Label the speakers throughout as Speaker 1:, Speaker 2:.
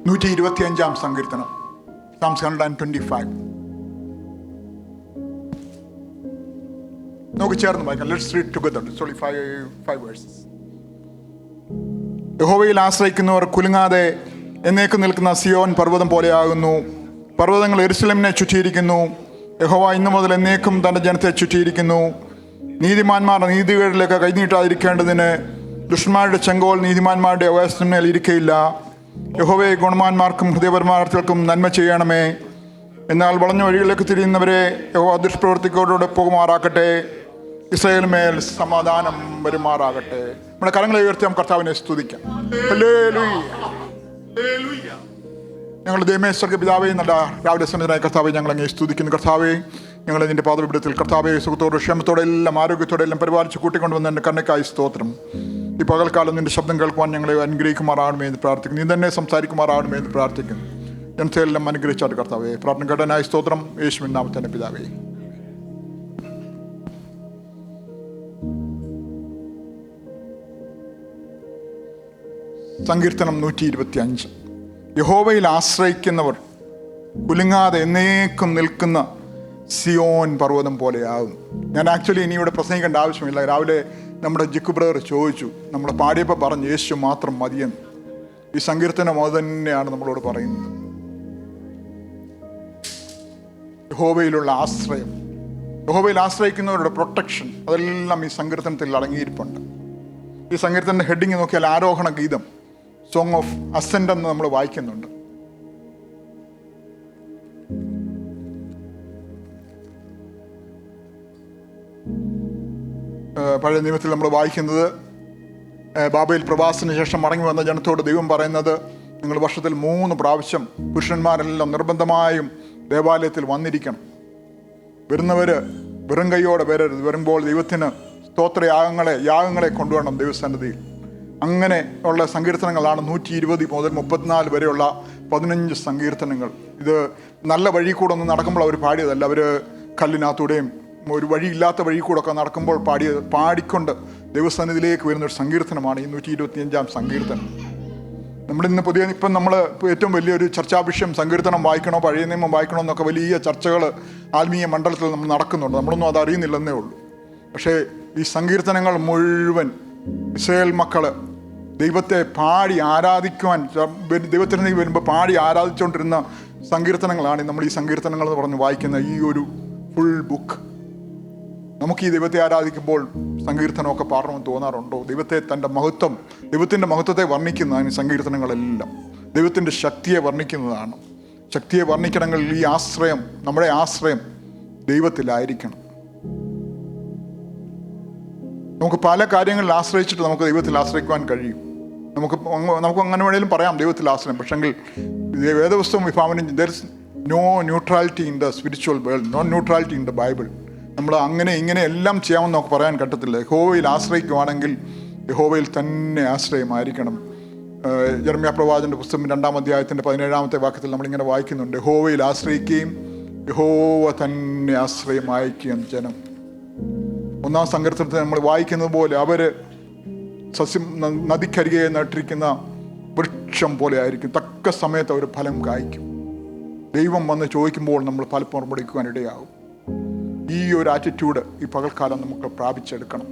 Speaker 1: 125 സങ്കീർത്തനം, Psalms 125. നമുക്ക് ചേർന്ന് വായിക്കാം. Let's read together. It's only 5 verses. യഹോവയിൽ ആശ്രയിക്കുന്നവർ കുലുങ്ങാതെ എന്നേക്കും നിൽക്കുന്ന സിയോൻ പർവ്വതം പോലെയാകുന്നു. പർവ്വതങ്ങൾ യെരൂശലേമിനെ ചുറ്റിയിരിക്കുന്നു. യഹോവ ഇന്നു മുതൽ എന്നേക്കും തൻ്റെ ജനത്തെ ചുറ്റിയിരിക്കുന്നു. നീതിമാന്മാർ നീതികേടിലേക്ക് കൈനീട്ടാതിരിക്കേണ്ടതിന് ദുഷ്ടന്മാരുടെ ചെങ്കോൽ നീതിമാന്മാരുടെ അവകാശത്തിന്മേൽ ഇരിക്കയില്ല. യഹോവയെ ഗുണവാന്മാർക്കും ഹൃദയപരമാർത്ഥികൾക്കും നന്മ ചെയ്യണമേ. എന്നാൽ വളഞ്ഞ വഴികളിലേക്ക് തിരിയുന്നവരെ യഹോവ ദുഷ്പ്രവൃത്തികളോടെ പോകുമാറാക്കട്ടെ. ഇസ്രായേലിന്മേൽ സമാധാനം വരുമാറാകട്ടെ. നമ്മുടെ കരങ്ങളെ ഉയർത്തി നമുക്ക് കർത്താവിനെ സ്തുതിക്കാം. ഞങ്ങളുടെ ദൈവമേ സ്വർഗ്ഗ പിതാവേ, നല്ല രാവിലെ സമയത്തിനായ കർത്താവെ ഞങ്ങൾ അങ്ങേ സ്തുതിക്കുന്നു. കർത്താവെ, ഞങ്ങൾ നിന്റെ പാദപീഠത്തിൽ കർത്താവെ സുഖത്തോടെ ക്ഷേമത്തോടെ എല്ലാം ആരോഗ്യത്തോടെ എല്ലാം പരിപാലിച്ച് കൂട്ടിക്കൊണ്ടുവന്ന എൻ്റെ കണ്ണയ്ക്കായി സ്തോത്രം. ഈ പകൽക്കാലം നിന്റെ ശബ്ദം കേൾക്കുവാൻ ഞങ്ങളെ അനുഗ്രഹിക്കുമാറാകണമേ എന്ന് പ്രാർത്ഥിക്കുന്നു. നീ തന്നെ സംസാരിക്കുമാറാകണമേ എന്ന് പ്രാർത്ഥിക്കുന്നു. ജനത്തെയെല്ലാം അനുഗ്രഹിച്ചാട്ട് കർത്താവെ. പ്രാർത്ഥന കേട്ടനായി സ്തോത്രം. യേശുവിൻ നാമത്തിൽ പിതാവേ. സങ്കീർത്തനം 125. യഹോവയിൽ ആശ്രയിക്കുന്നവർ കുലുങ്ങാതെ എന്നേക്കും നിൽക്കുന്ന സിയോൻ പർവ്വതം പോലെയാകും. ഞാൻ ആക്ച്വലി ഇനി ഇവിടെ പ്രസംഗിക്കേണ്ട ആവശ്യമില്ല. രാവിലെ നമ്മുടെ ജിക്കു ബ്രദർ ചോദിച്ചു, നമ്മൾ പാടിയപ്പോൾ പറഞ്ഞു യേശു മാത്രം മതിയെന്ന്. ഈ സങ്കീർത്തനം അത് തന്നെയാണ് നമ്മളോട് പറയുന്നത്. യഹോവയിലുള്ള ആശ്രയം, യഹോവയിൽ ആശ്രയിക്കുന്നവരുടെ പ്രൊട്ടക്ഷൻ, അതെല്ലാം ഈ സങ്കീർത്തനത്തിൽ അടങ്ങിയിരിപ്പുണ്ട്. ഈ സങ്കീർത്തനത്തിൻ്റെ ഹെഡിങ് നോക്കിയാൽ ആരോഹണ ഗീതം, സോങ് ഓഫ് അസെൻഡ് എന്ന് നമ്മൾ വായിക്കുന്നുണ്ട്. പഴയ നിയമത്തിൽ നമ്മൾ വായിക്കുന്നത് ബാബേൽ പ്രവാസത്തിന് ശേഷം മടങ്ങി വന്ന ജനത്തോട് ദൈവം പറയുന്നത്, നിങ്ങൾ വർഷത്തിൽ 3 പ്രാവശ്യം പുരുഷന്മാരെല്ലാം നിർബന്ധമായും ദേവാലയത്തിൽ വന്നിരിക്കണം. വരുന്നവർ വെറും കൈയോടെ വരരുത്. വരുമ്പോൾ ദൈവത്തിന് യാഗങ്ങളെ കൊണ്ടുവരണം ദൈവസന്നിധിയിൽ. അങ്ങനെ ഉള്ള സങ്കീർത്തനങ്ങളാണ് 120 മുതൽ 34 വരെയുള്ള 15 സങ്കീർത്തനങ്ങൾ. ഇത് നല്ല വഴി കൂടെ ഒന്ന് നടക്കുമ്പോൾ അവർ പാടിയതല്ല. അവർ കല്ലിനകത്തൂടെയും ഒരു വഴിയില്ലാത്ത വഴി കൂടെ ഒക്കെ നടക്കുമ്പോൾ പാടിക്കൊണ്ട് ദൈവസന്നിധിയിലേക്ക് വരുന്നൊരു സങ്കീർത്തനമാണ് ഈ 125 സങ്കീർത്തനം. നമ്മളിന്ന് ഇപ്പം നമ്മൾ ഏറ്റവും വലിയൊരു ചർച്ചാ വിഷയം സങ്കീർത്തനം വായിക്കണോ പഴയ നിയമം വായിക്കണോ എന്നൊക്കെ വലിയ ചർച്ചകൾ ആത്മീയ മണ്ഡലത്തിൽ നമ്മൾ നടക്കുന്നുണ്ട്. നമ്മളൊന്നും അത് അറിയുന്നില്ലെന്നേ ഉള്ളൂ. പക്ഷേ ഈ സങ്കീർത്തനങ്ങൾ മുഴുവൻ ഇസ്രായേൽ മക്കള് ദൈവത്തെ പാടി ആരാധിക്കുവാൻ, ദൈവത്തിന് വരുമ്പോൾ പാടി ആരാധിച്ചുകൊണ്ടിരുന്ന സങ്കീർത്തനങ്ങളാണ് നമ്മൾ ഈ സങ്കീർത്തനങ്ങൾ എന്ന് പറഞ്ഞ് വായിക്കുന്ന ഈ ഒരു ഫുൾ ബുക്ക്. നമുക്ക് ഈ ദൈവത്തെ ആരാധിക്കുമ്പോൾ സങ്കീർത്തനമൊക്കെ പാടണമെന്ന് തോന്നാറുണ്ടോ? ദൈവത്തിൻ്റെ മഹത്വത്തെ വർണ്ണിക്കുന്നതാണ് ഈ സങ്കീർത്തനങ്ങളെല്ലാം. ദൈവത്തിൻ്റെ ശക്തിയെ വർണ്ണിക്കുന്നതാണ്. ശക്തിയെ വർണ്ണിക്കണമെങ്കിൽ ഈ നമ്മുടെ ആശ്രയം ദൈവത്തിലായിരിക്കണം. നമുക്ക് പല കാര്യങ്ങളിൽ ആശ്രയിച്ചിട്ട് നമുക്ക് ദൈവത്തിൽ ആശ്രയിക്കുവാൻ കഴിയും. നമുക്ക് അങ്ങനെ വേണേലും പറയാം ദൈവത്തിൽ ആശ്രയം. പക്ഷെങ്കിൽ വേദപുസ്തകം വിഭാവനം, there is no neutrality in the spiritual world, no neutrality in the Bible. നമ്മൾ അങ്ങനെ ഇങ്ങനെ എല്ലാം ചെയ്യാമെന്ന് നമുക്ക് പറയാൻ പറ്റത്തില്ല. യഹോവയിൽ ആശ്രയിക്കുവാണെങ്കിൽ യഹോവയിൽ തന്നെ ആശ്രയമായിരിക്കണം. യെരമ്യാ പ്രവാചകന്റെ പുസ്തകം 2-ാം അധ്യായത്തിൻ്റെ 17-ാമത്തെ വാക്യത്തിൽ നമ്മളിങ്ങനെ വായിക്കുന്നുണ്ട്, യഹോവയിൽ ആശ്രയിക്കുകയും യഹോവ തന്നെ ആശ്രയമായിരിക്കുകയും ജനം. 1-ാം സങ്കീർത്തനത്തിൽ നമ്മൾ വായിക്കുന്നത് പോലെ അവർ നദിക്കരികെ നട്ടിരിക്കുന്ന വൃക്ഷം പോലെ ആയിരിക്കും. തക്ക സമയത്ത് അവർ ഫലം കായ്ക്കും. ദൈവം വന്ന് ചോദിക്കുമ്പോൾ നമ്മൾ ഫലം പുറപ്പെടുവിക്കുവാൻ ഇടയാകും. ഈ ഒരു ആറ്റിറ്റ്യൂഡ് ഈ പകൽക്കാലം നമുക്ക് പ്രാപിച്ചെടുക്കണം.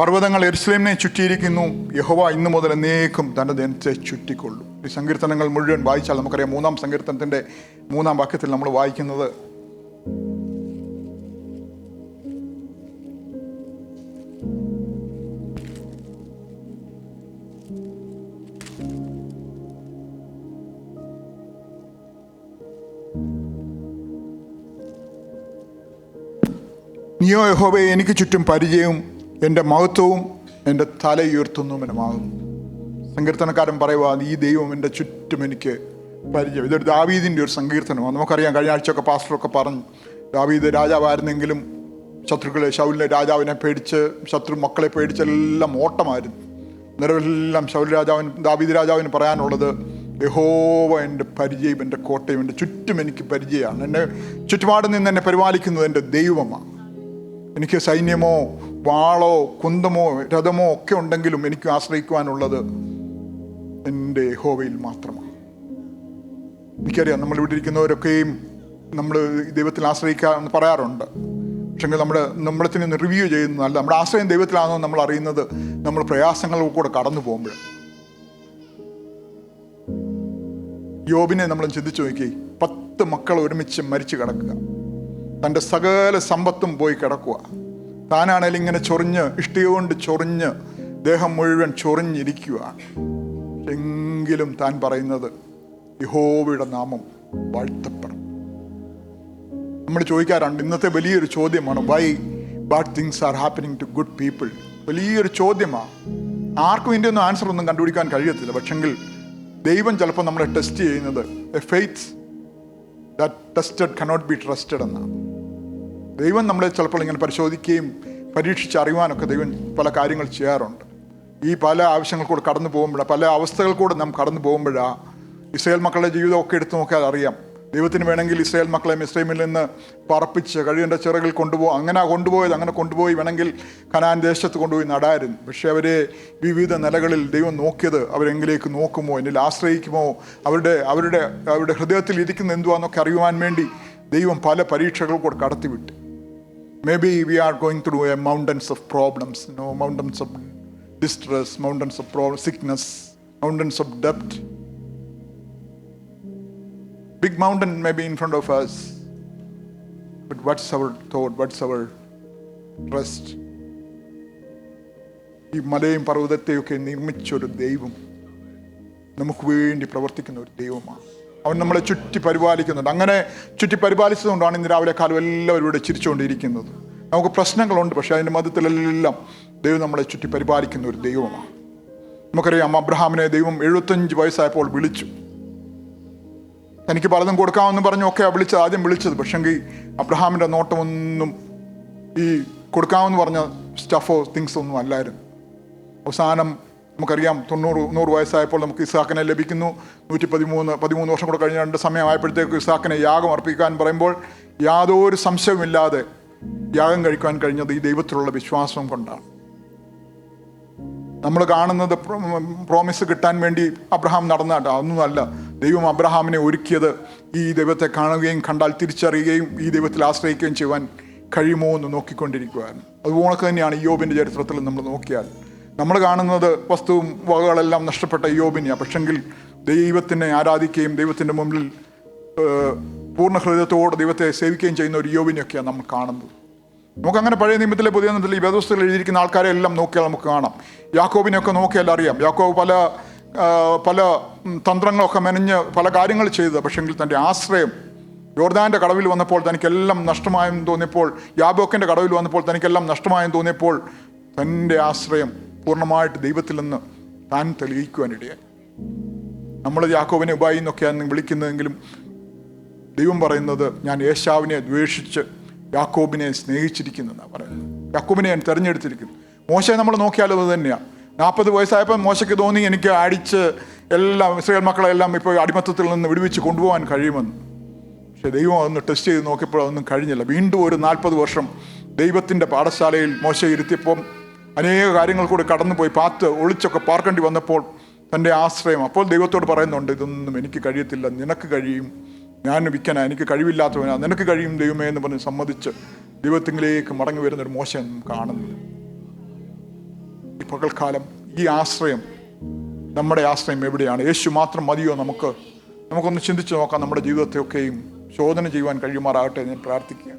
Speaker 1: പർവ്വതങ്ങൾ യെരൂശലേമിനെ ചുറ്റിയിരിക്കുന്നു. യഹോവ ഇന്നു മുതൽ എന്നേക്കും തൻ്റെ ജനത്തെ ചുറ്റിക്കൊള്ളും. ഈ സങ്കീർത്തനങ്ങൾ മുഴുവൻ വായിച്ചാൽ നമുക്കറിയാം. 3-ാം സങ്കീർത്തനത്തിൻ്റെ 3-ാം വാക്യത്തിൽ നമ്മൾ വായിക്കുന്നത്, നീയോ യഹോവയെ എനിക്ക് ചുറ്റും പരിചയവും എൻ്റെ മഹത്വവും എൻ്റെ തലയുയർത്തുന്നവനുമാകുന്നു. സങ്കീർത്തനക്കാരൻ പറയുക, ഈ ദൈവം എൻ്റെ ചുറ്റും എനിക്ക് പരിചയം. ഇതൊരു ദാവീദിൻ്റെ ഒരു സങ്കീർത്തനമാണ്. നമുക്കറിയാം, കഴിഞ്ഞ ആഴ്ചയൊക്കെ പാസ്റ്ററൊക്കെ പറഞ്ഞു, ദാവീദ് രാജാവായിരുന്നെങ്കിലും ശൗലിനെ രാജാവിനെ പേടിച്ച്, മക്കളെ പേടിച്ചെല്ലാം ഓട്ടമായിരുന്നു. നിലവിലെല്ലാം ദാവീദ് രാജാവിന് പറയാനുള്ളത്, യഹോവ എൻ്റെ പരിചയം, എൻ്റെ കോട്ടയും, എൻ്റെ ചുറ്റും എനിക്ക് പരിചയമാണ്. എന്നെ ചുറ്റുപാട് നിന്ന് എന്നെ പരിപാലിക്കുന്നത് എൻ്റെ ദൈവമാണ്. എനിക്ക് സൈന്യമോ വാളോ കുന്തമോ രഥമോ ഒക്കെ ഉണ്ടെങ്കിലും എനിക്ക് ആശ്രയിക്കുവാനുള്ളത് എൻ്റെ യഹോവയിൽ മാത്രമാണ്. എനിക്കറിയാം നമ്മളിവിടെ ഇരിക്കുന്നവരൊക്കെയും നമ്മൾ ദൈവത്തിൽ ആശ്രയിക്കാമെന്ന് പറയാറുണ്ട്. പക്ഷേ നമ്മളത്തിന് റിവ്യൂ ചെയ്യുന്നതല്ല. നമ്മുടെ ആശ്രയം ദൈവത്തിലാണോ നമ്മൾ അറിയുന്നത് നമ്മൾ പ്രയാസങ്ങളിൽ കൂടെ കടന്നു പോകുമ്പോൾ. യോബിനെ നമ്മൾ ചിന്തിച്ചു നോക്കി. 10 മക്കൾ ഒരുമിച്ച് മരിച്ചു കിടക്കുക, തൻ്റെ സകല സമ്പത്തും പോയി കിടക്കുക. താനാണേലും ഇങ്ങനെ ചൊറിഞ്ഞ് ഇഷ്ടിക കൊണ്ട് ചൊറിഞ്ഞ് ദേഹം മുഴുവൻ ചൊറിഞ്ഞിരിക്കുക. എങ്കിലും താൻ പറയുന്നത് യഹോവയുടെ നാമം വാഴ്ത്തപ്പെടണം. നമ്മൾ ചോദിക്കാറുണ്ട്, ഇന്നത്തെ വലിയൊരു ചോദ്യമാണ്, why bad things are happening to good people. വലിയൊരു ചോദ്യമാണ്. ആർക്കും ഇതിൻ്റെ ഒന്നും ആൻസർ ഒന്നും കണ്ടുപിടിക്കാൻ കഴിയത്തില്ല. പക്ഷെങ്കിൽ ദൈവം ചിലപ്പോൾ നമ്മളെ ടെസ്റ്റ് ചെയ്യുന്നത് A faith that tested cannot be trusted എന്നാണ്. ദൈവം നമ്മളെ ചിലപ്പോൾ ഇങ്ങനെ പരിശോധിക്കുകയും പരീക്ഷിച്ച് അറിയുവാനൊക്കെ ദൈവം പല കാര്യങ്ങൾ ചെയ്യാറുണ്ട്. ഈ പല ആവശ്യങ്ങൾ കൂടെ കടന്നു പോകുമ്പോഴാണ്, പല അവസ്ഥകൾ കൂടെ നാം കടന്നു പോകുമ്പോഴാണ്. ഇസ്രായേൽ മക്കളുടെ ജീവിതമൊക്കെ എടുത്തു നോക്കിയാൽ അറിയാം. ദൈവത്തിന് വേണമെങ്കിൽ ഇസ്രായേൽ മക്കളെ മിസ്രൈമിൽ നിന്ന് പറപ്പിച്ച് കഴുകൻ്റെ ചിറകിൽ അങ്ങനെ കൊണ്ടുപോയി വേണമെങ്കിൽ കനാൻ ദേശത്ത് കൊണ്ടുപോയി നടായിരുന്നു. പക്ഷെ അവരെ വിവിധ നിലകളിൽ ദൈവം നോക്കിയത് അവരെങ്കിലേക്ക് നോക്കുമോ, എന്നിൽ ആശ്രയിക്കുമോ, അവരുടെ ഹൃദയത്തിൽ ഇരിക്കുന്ന എന്തുവാന്നൊക്കെ അറിയുവാൻ വേണ്ടി ദൈവം പല പരീക്ഷകൾ കൂടെ കടത്തിവിട്ട്. Maybe we are going through a mountains of problems, mountains of distress, mountains of sickness, mountains of debt. Big mountain may be in front of us, but what's our thought? What's our trust? ഈ മലയും പർവ്വതത്തെയൊക്കെ നിർമ്മിച്ചൊരു ദൈവം നമുക്ക് വേണ്ടി പ്രവർത്തിക്കുന്ന ഒരു ദൈവമാണ്. അവൻ നമ്മളെ ചുറ്റി പരിപാലിക്കുന്നുണ്ട്. അങ്ങനെ ചുറ്റി പരിപാലിച്ചതുകൊണ്ടാണ് ഇന്ന് രാവിലെ കാലം എല്ലാവരും ഇവിടെ ചിരിച്ചുകൊണ്ടിരിക്കുന്നത്. നമുക്ക് പ്രശ്നങ്ങളുണ്ട്, പക്ഷേ അതിൻ്റെ മധ്യത്തിലെല്ലാം ദൈവം നമ്മളെ ചുറ്റി പരിപാലിക്കുന്ന ഒരു ദൈവമാണ്. നമുക്കറിയാം, അബ്രഹാമിനെ ദൈവം 75 വയസ്സായപ്പോൾ വിളിച്ചു. തനിക്ക് പലതും കൊടുക്കാമെന്ന് പറഞ്ഞു ഒക്കെ ആദ്യം വിളിച്ചത്. പക്ഷെങ്കിൽ അബ്രഹാമിൻ്റെ നോട്ടമൊന്നും ഈ കൊടുക്കാമെന്ന് പറഞ്ഞ സ്റ്റഫോ തിങ്സ് ഒന്നും അല്ലായിരുന്നു. അവസാനം നമുക്കറിയാം, 100 വയസ്സായപ്പോൾ നമുക്ക് ഇസ്ഹാക്കിനെ ലഭിക്കുന്നു. 113 വർഷം കൂടെ കഴിഞ്ഞ 2 സമയമായപ്പോഴത്തേക്ക് ഇസ്ഹാക്കിനെ യാഗം അർപ്പിക്കാൻ പറയുമ്പോൾ യാതൊരു സംശയമില്ലാതെ യാഗം കഴിക്കാൻ കഴിഞ്ഞത് ഈ ദൈവത്തിലുള്ള വിശ്വാസം കൊണ്ടാണ്. നമ്മൾ കാണുന്നത് പ്രോമിസ് കിട്ടാൻ വേണ്ടി അബ്രഹാം നടന്നാട്ട് ഒന്നുമല്ല. ദൈവം അബ്രഹാമിനെ ഒരുക്കിയത് ഈ ദൈവത്തെ കാണുകയും കണ്ടാൽ തിരിച്ചറിയുകയും ഈ ദൈവത്തിൽ ആശ്രയിക്കുകയും ചെയ്യുവാൻ കഴിയുമോ എന്ന് നോക്കിക്കൊണ്ടിരിക്കുകയാണ്. അതുപോലെ തന്നെയാണ് യോബിൻ്റെ ചരിത്രത്തിൽ നമ്മൾ നോക്കിയാൽ നമ്മൾ കാണുന്നത് വസ്തുവും വകകളെല്ലാം നഷ്ടപ്പെട്ട യോബിനെയാണ്. പക്ഷെങ്കിൽ ദൈവത്തിനെ ആരാധിക്കുകയും ദൈവത്തിൻ്റെ മുമ്പിൽ പൂർണ്ണ ഹൃദയത്തോടെ ദൈവത്തെ സേവിക്കുകയും ചെയ്യുന്ന ഒരു യോബിനെയൊക്കെയാണ് നമ്മൾ കാണുന്നത്. നമുക്കങ്ങനെ പഴയ നിയമത്തിലെ പുതിയ നിയമത്തിലെ ഈ വേദപുസ്തകത്തിൽ എഴുതിയിരിക്കുന്ന ആൾക്കാരെ എല്ലാം നോക്കിയാൽ നമുക്ക് കാണാം. യാക്കോബിനെയൊക്കെ നോക്കിയാൽ അറിയാം. യാക്കോബ് പല തന്ത്രങ്ങളൊക്കെ മെനഞ്ഞ് പല കാര്യങ്ങൾ ചെയ്തത്. പക്ഷെങ്കിൽ തൻ്റെ ആശ്രയം യോർദാൻ്റെ കടവിൽ വന്നപ്പോൾ തനിക്കെല്ലാം നഷ്ടമായെന്ന് തോന്നിയപ്പോൾ, യാബോക്കിൻ്റെ കടവിൽ വന്നപ്പോൾ തനിക്കെല്ലാം നഷ്ടമായെന്ന് തോന്നിയപ്പോൾ തൻ്റെ ആശ്രയം പൂർണ്ണമായിട്ട് ദൈവത്തിൽ നിന്ന് താൻ തെളിയിക്കുവാനിടയായി. നമ്മൾ യാക്കോബിനെ ഉബായി എന്നൊക്കെയാണ് വിളിക്കുന്നതെങ്കിലും ദൈവം പറയുന്നത്, ഞാൻ ഏശാവിനെ ദ്വേഷിച്ച് യാക്കോബിനെ സ്നേഹിച്ചിരിക്കുന്നതാണ് പറയുന്നത്. യാക്കോബിനെ ഞാൻ തിരഞ്ഞെടുത്തിരിക്കുന്നു. മോശയെ നമ്മൾ നോക്കിയാലും അത് തന്നെയാണ്. 40 വയസ്സായപ്പോൾ മോശയ്ക്ക് തോന്നി എനിക്ക് അടിച്ച് എല്ലാം ഇസ്രായേൽ മക്കളെല്ലാം ഇപ്പോൾ അടിമത്തത്തിൽ നിന്ന് വിടുവിച്ച് കൊണ്ടുപോകാൻ കഴിയുമെന്ന്. പക്ഷെ ദൈവം അതൊന്ന് ടെസ്റ്റ് ചെയ്ത് നോക്കിയപ്പോൾ അതൊന്നും കഴിഞ്ഞില്ല. വീണ്ടും ഒരു 40 വർഷം ദൈവത്തിൻ്റെ പാഠശാലയിൽ മോശയെ ഇരുത്തിയപ്പം അനേക കാര്യങ്ങൾ കൂടി കടന്നുപോയി ഒളിച്ചൊക്കെ പാർക്കേണ്ടി വന്നപ്പോൾ തൻ്റെ ആശ്രയം അപ്പോൾ ദൈവത്തോട് പറയുന്നുണ്ട്, ഇതൊന്നും എനിക്ക് കഴിയത്തില്ല, നിനക്ക് കഴിയും, ഞാൻ വിൽക്കനാ, എനിക്ക് കഴിവില്ലാത്തവനാ, നിനക്ക് കഴിയും ദൈവമേ എന്ന് പറഞ്ഞ് സമ്മതിച്ച് ദൈവത്തിലേക്ക് മടങ്ങി വരുന്നൊരു മോശം കാണുന്നു. ഈ പകൽക്കാലം ഈ ആശ്രയം, നമ്മുടെ ആശ്രയം എവിടെയാണ്? യേശു മാത്രം മതിയോ? നമുക്കൊന്ന് ചിന്തിച്ച് നോക്കാം. നമ്മുടെ ജീവിതത്തെയൊക്കെയും ശോധന ചെയ്യുവാൻ കഴിയുമാറാകട്ടെ ഞാൻ പ്രാർത്ഥിക്കുക.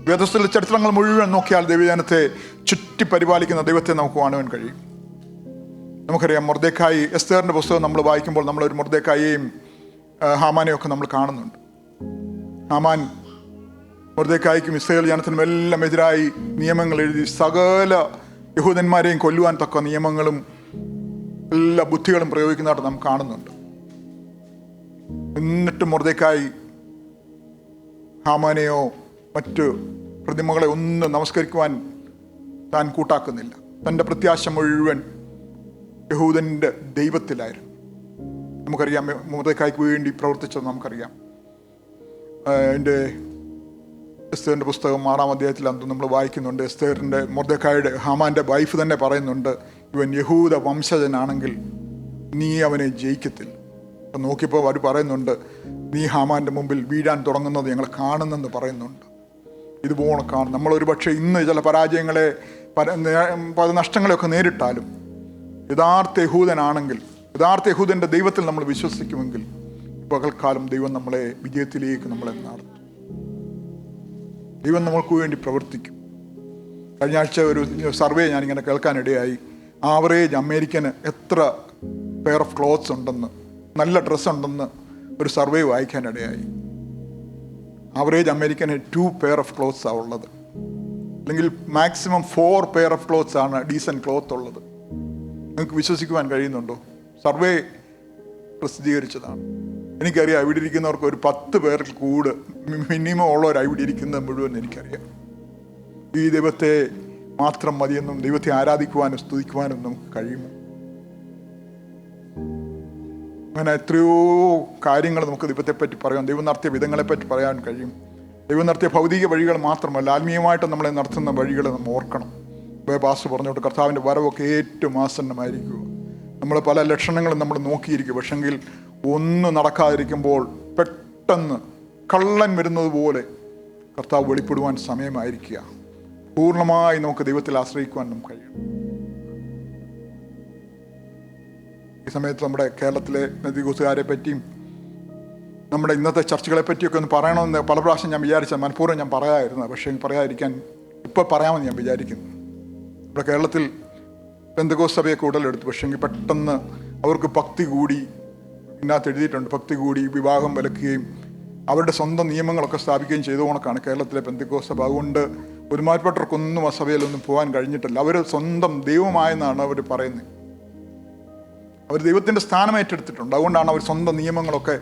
Speaker 1: വേദപുസ്തകത്തിലെ ചരിത്രങ്ങൾ മുഴുവൻ നോക്കിയാൽ ദൈവജനത്തെ ചുറ്റി പരിപാലിക്കുന്ന ദൈവത്തെ നമുക്ക് കാണുവാൻ കഴിയും. നമുക്കറിയാം, മൊർദെഖായി, എസ്തേറിൻ്റെ പുസ്തകം നമ്മൾ വായിക്കുമ്പോൾ നമ്മളൊരു മൊർദെഖായിയെയും ഹാമാനെയൊക്കെ നമ്മൾ കാണുന്നുണ്ട്. ഹാമാൻ മൊർദെഖായിക്കും ഇസ്രായേൽ ജനത്തിനും എല്ലാം എതിരായി നിയമങ്ങൾ എഴുതി സകല യഹൂദന്മാരെയും കൊല്ലുവാൻ തക്ക നിയമങ്ങളും എല്ലാ ബുദ്ധികളും പ്രയോഗിക്കുന്നതായിട്ട് നാം കാണുന്നുണ്ട്. എന്നിട്ട് മൊർദെഖായി ഹാമാനെയോ മറ്റ് പ്രതിമകളെ ഒന്നും നമസ്കരിക്കുവാൻ താൻ കൂട്ടാക്കുന്നില്ല. തൻ്റെ പ്രത്യാശ മുഴുവൻ യഹൂദൻ്റെ ദൈവത്തിലായിരുന്നു. നമുക്കറിയാം, മൊർദെഖായിക്ക് വേണ്ടി പ്രവർത്തിച്ചത് നമുക്കറിയാം. എൻ്റെ എസ്തേറിൻ്റെ പുസ്തകം 6-ാം അധ്യായത്തിൽ അന്ന് നമ്മൾ വായിക്കുന്നുണ്ട്. എസ്തേറിൻ്റെ മൊർദെഖായിയുടെ ഹാമാൻ്റെ വൈഫ് തന്നെ പറയുന്നുണ്ട്, ഇവൻ യഹൂദ വംശജനാണെങ്കിൽ നീ അവനെ ജയിക്കത്തില്ല. അപ്പം നോക്കിയപ്പോൾ അവർ പറയുന്നുണ്ട്, നീ ഹാമാൻ്റെ മുമ്പിൽ വീഴാൻ തുടങ്ങുന്നത് ഞങ്ങൾ കാണുന്നെന്ന് പറയുന്നുണ്ട്. ഇതുപോലെ കാണും. നമ്മളൊരു പക്ഷേ ഇന്ന് ചില പരാജയങ്ങളെ പല നഷ്ടങ്ങളെയൊക്കെ നേരിട്ടാലും യഥാർത്ഥ യഹൂദനാണെങ്കിൽ, യഥാർത്ഥ യഹൂദൻ്റെ ദൈവത്തിൽ നമ്മൾ വിശ്വസിക്കുമെങ്കിൽ പകൽക്കാലം ദൈവം നമ്മളെ വിജയത്തിലേക്ക് നമ്മളെ നടത്തും. ദൈവം നമ്മൾക്ക് വേണ്ടി പ്രവർത്തിക്കും. കഴിഞ്ഞ ആഴ്ച ഒരു സർവേ ഞാനിങ്ങനെ കേൾക്കാനിടയായി. ആവറേജ് അമേരിക്കന് എത്ര പെയർ ഓഫ് ക്ലോത്ത്സ് ഉണ്ടെന്ന്, നല്ല ഡ്രസ്സ് ഉണ്ടെന്ന് ഒരു സർവേ വായിക്കാനിടയായി. Average American 2 pair of clothes ആണ് ഉള്ളത്. അല്ലെങ്കിൽ മാക്സിമം 4 പെയർ ഓഫ് ക്ലോത്ത്സ് ആണ് ഡീസൻറ്റ് ക്ലോത്ത് ഉള്ളത്. നിങ്ങൾക്ക് വിശ്വസിക്കുവാൻ കഴിയുന്നുണ്ടോ? സർവേ പ്രസിദ്ധീകരിച്ചതാണ്. എനിക്കറിയാം ഇവിടെ ഇരിക്കുന്നവർക്ക് ഒരു 10 പേരിൽ കൂട് മിനിമം ഉള്ളവരാണ് ഇവിടെ ഇരിക്കുന്നത് മുഴുവൻ എനിക്കറിയാം. ഈ ദൈവത്തെ മാത്രം മതിയെന്നും ദൈവത്തെ ആരാധിക്കുവാനും സ്തുതിക്കുവാനും നമുക്ക് കഴിയുമോ? അങ്ങനെ എത്രയോ കാര്യങ്ങൾ നമുക്ക് ദൈവത്തെപ്പറ്റി പറയാം, ദൈവം നടത്തിയ വിധങ്ങളെപ്പറ്റി പറയാൻ കഴിയും. ദൈവം നടത്തിയ ഭൗതിക വഴികൾ മാത്രമല്ല, ആത്മീയമായിട്ട് നമ്മളെ നടത്തുന്ന വഴികൾ നമ്മൾ ഓർക്കണം. പാസ്റ്റർ പറഞ്ഞോട്ട് കർത്താവിൻ്റെ വരവൊക്കെ ഏറ്റവും ആസന്നമായിരിക്കുക. നമ്മൾ പല ലക്ഷണങ്ങളും നമ്മൾ നോക്കിയിരിക്കും. പക്ഷെങ്കിൽ ഒന്നും നടക്കാതിരിക്കുമ്പോൾ പെട്ടെന്ന് കള്ളൻ വരുന്നത് പോലെ കർത്താവ് വെളിപ്പെടുവാൻ സമയമായിരിക്കുക. പൂർണ്ണമായി നമുക്ക് ദൈവത്തിൽ ആശ്രയിക്കുവാൻ നമുക്ക് കഴിയണം. ഈ സമയത്ത് നമ്മുടെ കേരളത്തിലെ പെന്തിക്കോസ്തുകാരെ പറ്റിയും നമ്മുടെ ഇന്നത്തെ ചർച്ചകളെ പറ്റിയൊക്കെ ഒന്ന് പറയണമെന്ന് പല പ്രാവശ്യം ഞാൻ വിചാരിച്ചാൽ മനഃപൂർവ്വം ഞാൻ പറയാമായിരുന്നു. പക്ഷേ പറയാതിരിക്കാൻ ഇപ്പോൾ പറയാമെന്ന് ഞാൻ വിചാരിക്കുന്നു. നമ്മുടെ കേരളത്തിൽ പെന്തക്കോസ്ത് സഭയൊക്കെ ഉടലെടുത്തു. പക്ഷേങ്കിൽ പെട്ടെന്ന് അവർക്ക് ഭക്തി കൂടി, ഇതിനകത്ത് എഴുതിയിട്ടുണ്ട്, ഭക്തി കൂടി വിവാഹം വിലക്കുകയും അവരുടെ സ്വന്തം നിയമങ്ങളൊക്കെ സ്ഥാപിക്കുകയും ചെയ്ത കണക്കാണ് കേരളത്തിലെ പെന്തക്കോസ്ത് സഭ. അതുകൊണ്ട് ഒരുമാതിരിപ്പെട്ടവർക്കൊന്നും ആ സഭയിലൊന്നും പോകാൻ കഴിഞ്ഞിട്ടില്ല. അവർ സ്വന്തം ദൈവമായെന്നാണ് അവർ പറയുന്നത്. അവർ ദൈവത്തിൻ്റെ സ്ഥാനം ഏറ്റെടുത്തിട്ടുണ്ട്. അതുകൊണ്ടാണ് അവർ സ്വന്തം നിയമങ്ങളൊക്കെ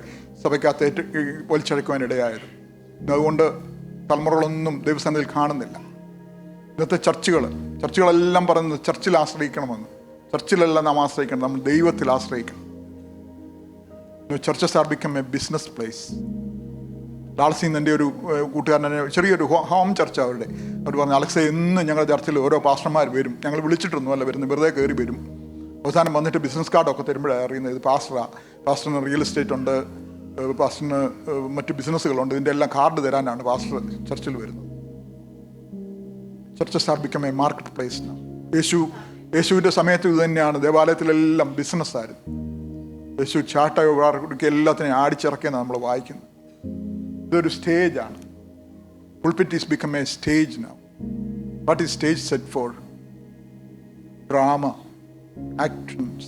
Speaker 1: സഭയ്ക്കകത്ത് വലിച്ചഴക്കുവാനിടയായത്. അതുകൊണ്ട് തലമുറകളൊന്നും ദൈവസന്നിധിയിൽ കാണുന്നില്ല. ഇന്നത്തെ ചർച്ചുകളെല്ലാം പറയുന്നത് ചർച്ചിൽ ആശ്രയിക്കണമെന്ന്. ചർച്ചിലല്ല നാം ആശ്രയിക്കണം, നമ്മൾ ദൈവത്തിൽ ആശ്രയിക്കണം. Churches are become a business place. ഡാൾസിന്ന് എൻ്റെ ഒരു കൂട്ടുകാരനെ ചെറിയൊരു ഹോം ചർച്ച അവർ പറഞ്ഞു, അലക്സ എന്ന് ഞങ്ങളുടെ ചർച്ചിൽ ഓരോ പാസ്റ്റർമാർ വരും, ഞങ്ങൾ വിളിച്ചിട്ടൊന്നുമല്ല വരുന്നത്, വെറുതെ കയറി വരും. അവസാനം വന്നിട്ട് ബിസിനസ് കാർഡൊക്കെ തരുമ്പോഴാണ് അറിയുന്നത് ഇത് പാസ്റ്ററിന് റിയൽ എസ്റ്റേറ്റ് ഉണ്ട്, പാസ്റ്ററിന് മറ്റ് ബിസിനസ്സുകളുണ്ട്, ഇതിൻ്റെ എല്ലാം കാർഡ് തരാനാണ് പാസ്റ്റർ ചർച്ചിൽ വരുന്നത്. Churches are become A market place. യേശുവിൻ്റെ സമയത്ത് ഇത് തന്നെയാണ്. ദേവാലയത്തിലെല്ലാം ബിസിനസ്സായിരുന്നു. യേശു ചാട്ടയൊക്കെ എല്ലാത്തിനെയും ആടിച്ചിറക്കിയെന്നാണ് നമ്മൾ വായിക്കുന്നത്. ഇതൊരു സ്റ്റേജാണ്. Pulpit is become a stage now. What is stage set for? Drama, actions,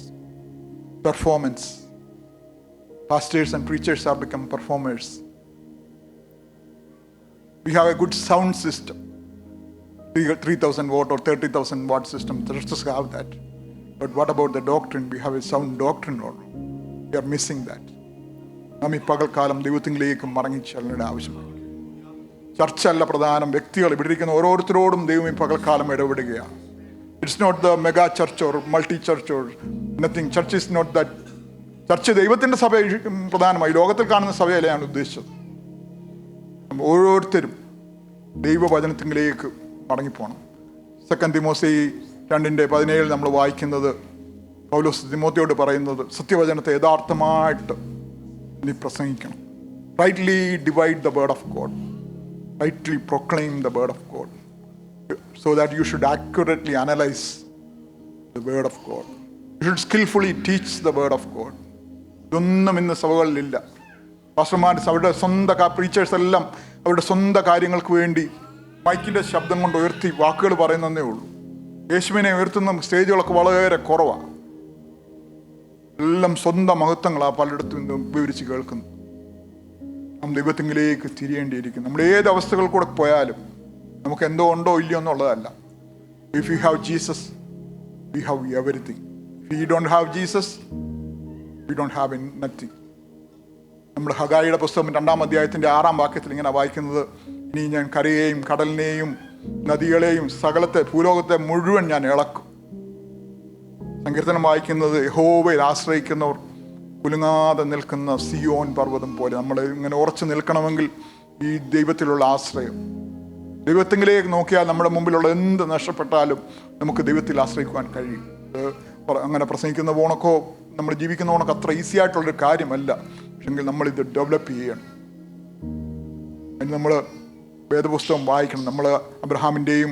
Speaker 1: performance. Pastors and preachers have become performers. We have a good sound system, 3,000 watt or 30,000 watt system. Churches have that. But what about the doctrine? We have a sound doctrine or we are missing that. നാം ഈ പകൽക്കാലം ദൈവത്തിലേക്ക് മടങ്ങി ചെല്ലേണ്ട ആവശ്യമാണ്. ചർച്ചയല്ല പ്രധാനം, വ്യക്തികൾ. ഇവിടെ ഇരിക്കുന്ന ഓരോരുത്തരോടും ദൈവം ഈ പകൽക്കാലം ഇടപെടുകയാണ്. It's not the mega church or multi-church or nothing. Church is not that. Church ദൈവത്തിൻ്റെ സഭ പ്രധാനമായി ലോകത്തിൽ കാണുന്ന സഭയല്ല ഞാൻ ഉദ്ദേശിച്ചത്. ഓരോരുത്തരും ദൈവവചനത്തിലേക്ക് മടങ്ങിപ്പോകണം. 2 തിമോത്തി 2:17 നമ്മൾ വായിക്കുന്നത്, പൗലോസ് തിമോത്തിയോട് പറയുന്നത്, സത്യവചനത്തെ യഥാർത്ഥമായിട്ട് നീ പ്രസംഗിക്കണം. Rightly divide the word of God, rightly proclaim the word of God, so that you should accurately analyze the word of God. You should skillfully teach the word of God. ഇതൊന്നും ഇന്ന് സഭകളിലില്ല. പാസ്റ്റർമാർ അവരുടെ സ്വന്തം പ്രീച്ചേഴ്സ് എല്ലാം അവരുടെ സ്വന്തം കാര്യങ്ങൾക്ക് വേണ്ടി മൈക്കിൻ്റെ ശബ്ദം കൊണ്ട് ഉയർത്തി വാക്കുകൾ പറയുന്നതേ ഉള്ളൂ. യേശുവിനെ ഉയർത്തുന്ന സ്റ്റേജുകളൊക്കെ വളരെ കുറവാണ്. എല്ലാം സ്വന്തം മഹത്വങ്ങളാണ് പലയിടത്തും ഇന്ന് വിവരിച്ച് കേൾക്കുന്നു. നാം ദൈവത്തിലേക്ക് തിരിയേണ്ടിയിരിക്കുന്നു. നമ്മൾ ഏത് അവസ്ഥകൾ കൂടെ പോയാലും നമുക്ക് എന്തോ ഉണ്ടോ ഇല്ലയോ എന്നുള്ളതല്ല. If you have Jesus we have everything. If you don't have Jesus we don't have nothing. നമ്മൾ ഹഗായിയുടെ പുസ്തകം 2-ാം അധ്യായത്തിൻ്റെ 6-ാം വാക്യത്തിൽ ഇങ്ങനെ വായിക്കുന്നത്, ഇനി ഞാൻ കരയെയും കടലിനെയും നദികളെയും സകലത്തെ ഭൂലോകത്തെ മുഴുവൻ ഞാൻ ഇളക്കും. സങ്കീർത്തനം വായിക്കുന്നത്, യഹോവയിൽ ആശ്രയിക്കുന്നവർ കുലുങ്ങാതെ നിൽക്കുന്ന സിയോൻ പർവ്വതം പോലെ. നമ്മൾ ഇങ്ങനെ ഉറച്ചു നിൽക്കണമെങ്കിൽ ഈ ദൈവത്തിലുള്ള ആശ്രയം, ദൈവത്തിലേക്ക് നോക്കിയാൽ നമ്മുടെ മുമ്പിലുള്ള എന്ത് നഷ്ടപ്പെട്ടാലും നമുക്ക് ദൈവത്തിൽ ആശ്രയിക്കുവാൻ കഴിയും. അങ്ങനെ പ്രസംഗിക്കുന്ന പോണക്കോ നമ്മൾ ജീവിക്കുന്ന പോണക്കോ അത്ര ഈസി ആയിട്ടുള്ളൊരു കാര്യമല്ല. പക്ഷെങ്കിൽ നമ്മളിത് ഡെവലപ്പ് ചെയ്യണം. അതിന് നമ്മൾ വേദപുസ്തകം വായിക്കണം. നമ്മൾ അബ്രഹാമിൻ്റെയും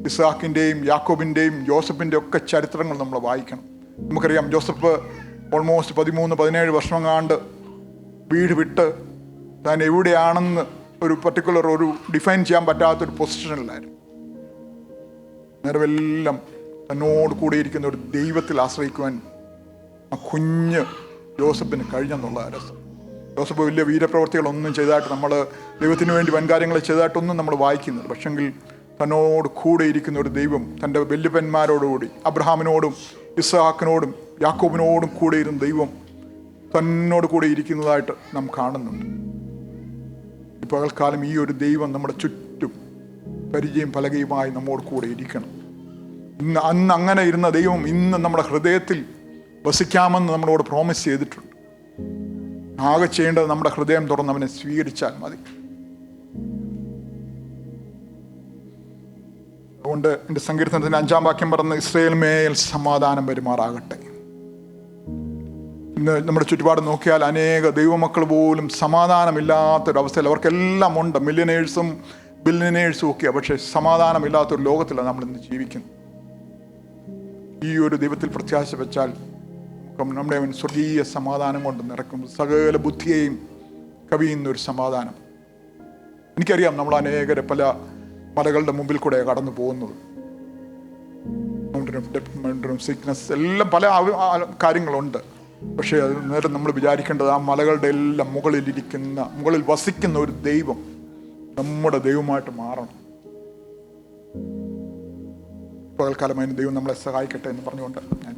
Speaker 1: ഇസ്ഹാക്കിൻ്റെയും യാക്കോബിൻ്റെയും ജോസഫിൻ്റെ ഒക്കെ ചരിത്രങ്ങൾ നമ്മൾ വായിക്കണം. നമുക്കറിയാം, ജോസഫ് ഓൾമോസ്റ്റ് 13-17 വർഷമെങ്ങാണ്ട് വീട് വിട്ട് താൻ എവിടെയാണെന്ന് ഒരു പർട്ടിക്കുലർ ഒരു ഡിഫൈൻ ചെയ്യാൻ പറ്റാത്തൊരു പൊസിഷനിലായിരുന്നു. നേരമെല്ലാം തന്നോട് കൂടെ ഇരിക്കുന്ന ഒരു ദൈവത്തിൽ ആശ്രയിക്കുവാൻ ആ കുഞ്ഞ് ജോസഫിന് കഴിഞ്ഞെന്നുള്ള രസം. ജോസഫ് വലിയ വീരപ്രവർത്തികളൊന്നും ചെയ്തതായിട്ട് നമ്മൾ ദൈവത്തിന് വേണ്ടി വൻകാര്യങ്ങൾ ചെയ്തതായിട്ടൊന്നും നമ്മൾ വായിക്കുന്നില്ല. പക്ഷെങ്കിൽ തന്നോട് കൂടെ ഇരിക്കുന്ന ഒരു ദൈവം തൻ്റെ വല്യപ്പന്മാരോടുകൂടി അബ്രഹാമിനോടും ഇസ്ഹാക്കിനോടും യാക്കോബിനോടും കൂടെ ഇരുന്ന ദൈവം തന്നോട് കൂടെ ഇരിക്കുന്നതായിട്ട് നാം കാണുന്നുണ്ട്. ഈ പകൽക്കാലം ഈ ഒരു ദൈവം നമ്മുടെ ചുറ്റും പരിചയം പലകയുമായി നമ്മോട് കൂടെ ഇരിക്കണം. അന്ന് അങ്ങനെ ഇരുന്ന ദൈവം ഇന്ന് നമ്മുടെ ഹൃദയത്തിൽ വസിക്കാമെന്ന് നമ്മളോട് പ്രോമിസ് ചെയ്തിട്ടുണ്ട്. ആകെ ചെയ്യേണ്ടത് നമ്മുടെ ഹൃദയം തുറന്ന് അവനെ സ്വീകരിച്ചാൽ മതി. അതുകൊണ്ട് എൻ്റെ സങ്കീർത്തനത്തിൻ്റെ 5-ാം വാക്യം പറഞ്ഞ ഇസ്രായേൽ മേൽ സമാധാനം പെരുമാറാകട്ടെ. ഇന്ന് നമ്മുടെ ചുറ്റുപാട് നോക്കിയാൽ അനേക ദൈവമക്കൾ പോലും സമാധാനമില്ലാത്തൊരവസ്ഥയിൽ, അവർക്കെല്ലാം ഉണ്ട്, മില്യനേഴ്സും ബില്യനേഴ്സും ഒക്കെയാണ്, പക്ഷേ സമാധാനമില്ലാത്തൊരു ലോകത്തിലാണ് നമ്മളിന്ന് ജീവിക്കുന്നത്. ഈ ഒരു ദൈവത്തിൽ പ്രത്യാശ വെച്ചാൽ നമ്മുടെ അവൻ സ്വർഗീയ സമാധാനം കൊണ്ട് നിറക്കും. സകല ബുദ്ധിയെയും കവിയുന്നൊരു സമാധാനം. എനിക്കറിയാം, നമ്മൾ അനേകരെ പല മലകളുടെ മുമ്പിൽ കൂടെ കടന്നു പോകുന്നത്. സിക്നസ് എല്ലാം പല കാര്യങ്ങളുണ്ട്. പക്ഷേ അത് നേരെ നമ്മൾ വിചാരിക്കേണ്ടത് ആ മലകളുടെ എല്ലാം മുകളിൽ വസിക്കുന്ന ഒരു ദൈവം നമ്മുടെ ദൈവമായിട്ട് മാറണം. പകൽക്കാലം അതിന് ദൈവം നമ്മളെ സഹായിക്കട്ടെ എന്ന് പറഞ്ഞുകൊണ്ട് ഞാൻ